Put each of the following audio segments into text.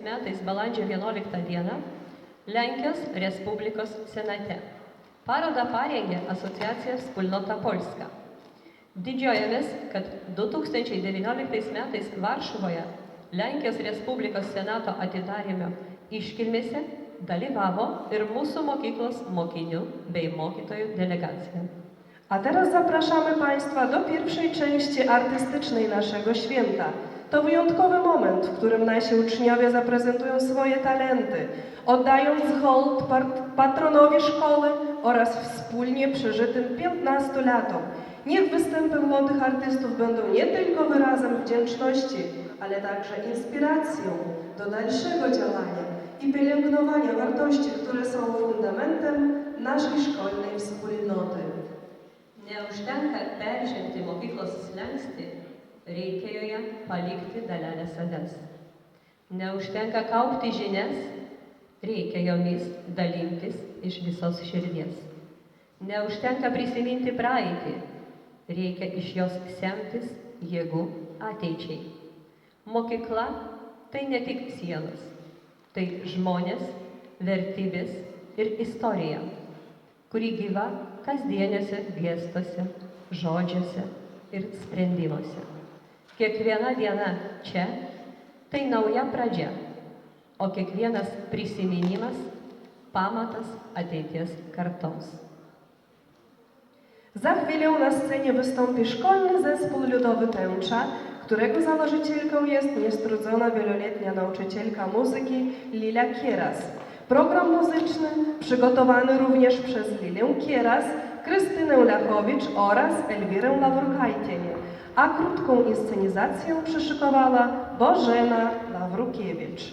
metais balandžio 11 dieną Lenkijos Respublikos Senate. Parodą parengė asociacija Wspólnota Polska. Didžiuojamės, kad 2019 metais Varšuvoje Lenkijos Respublikos Senato atidarymo iškilmėse dalyvavo ir mūsų mokyklos mokinių bei mokytojų delegacja. A teraz zapraszamy Państwa do pierwszej części artystycznej naszego święta. To wyjątkowy moment, w którym nasi uczniowie zaprezentują swoje talenty, oddając hołd patronowi szkoły oraz wspólnie przeżytym 15 latom. Niech występy młodych artystów będą nie tylko wyrazem wdzięczności, ale także inspiracją do dalszego działania i pielęgnowania wartości, które są fundamentem naszej szkolnej wspólnoty. Neužtenka peržengti mokyklos slenkstį, reikia joje palikti dalelę savęs. Neužtenka kaupti žinias, reikia jomis dalintis iš visos širdies. Neužtenka prisiminti praeitį, reikia iš jos semtis jėgų ateičiai. Mokykla tai ne tik sielos, tai žmonės, vertybės ir istorija, kuri gyva kasdieniuose gestuose, žodžiuose ir sprendimuose. Kiekviena diena čia tai nauja pradžia, o kiekvienas prisiminimas pamatas ateities kartoms. Za chwilę na scenie wystąpi szkolny zespół ludowy Tęcza, którego założycielką jest niestrudzona wieloletnia nauczycielka muzyki Lila Kieras. Program muzyczny przygotowany również przez Lilę Kieras, Krystynę Lachowicz oraz Elwirę Lawrukajtienę, a krótką inscenizację przyszykowała Bożena Lawrukiewicz.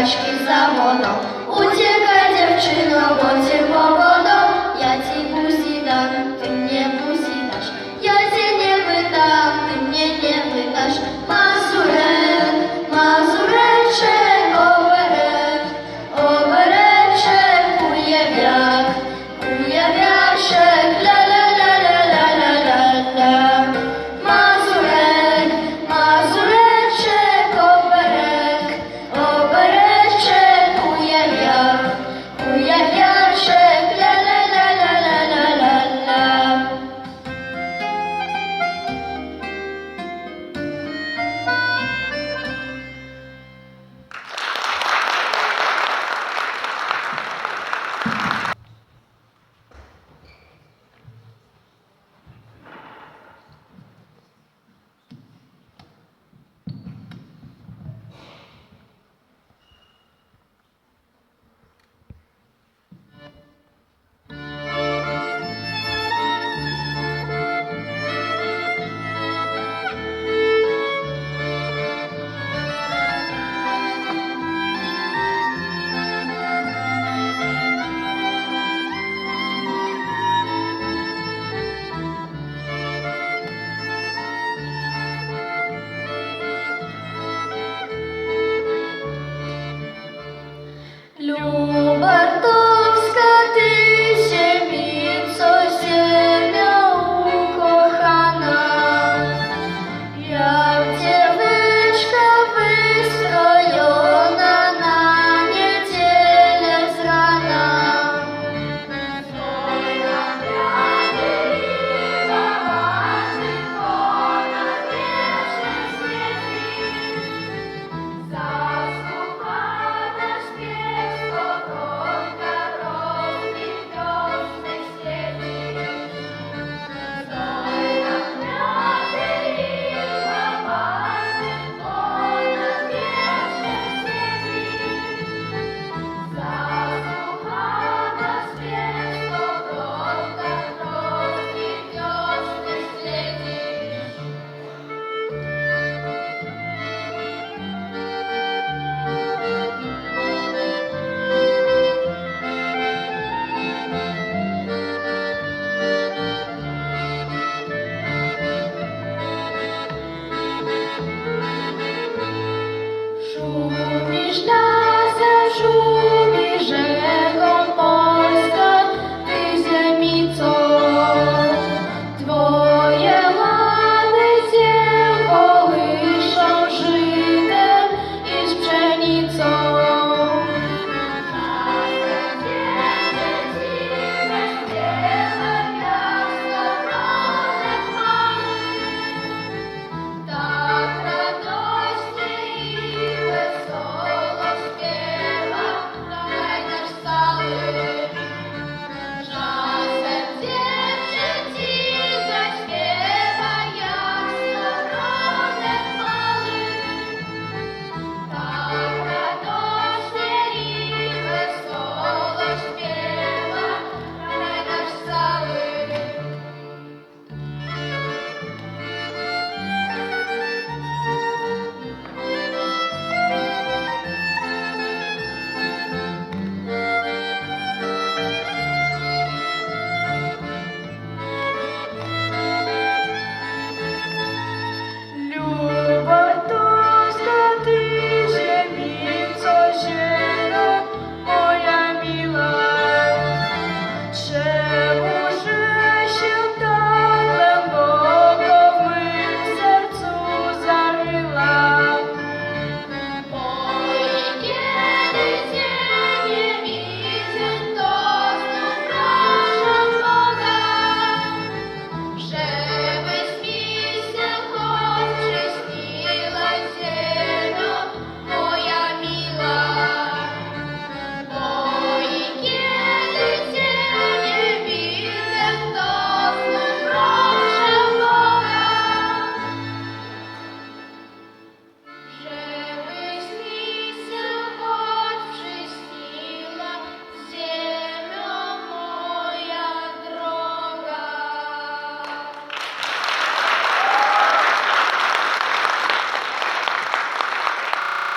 ucieczki za wodą. Uciekaj dziewczyno, bo cię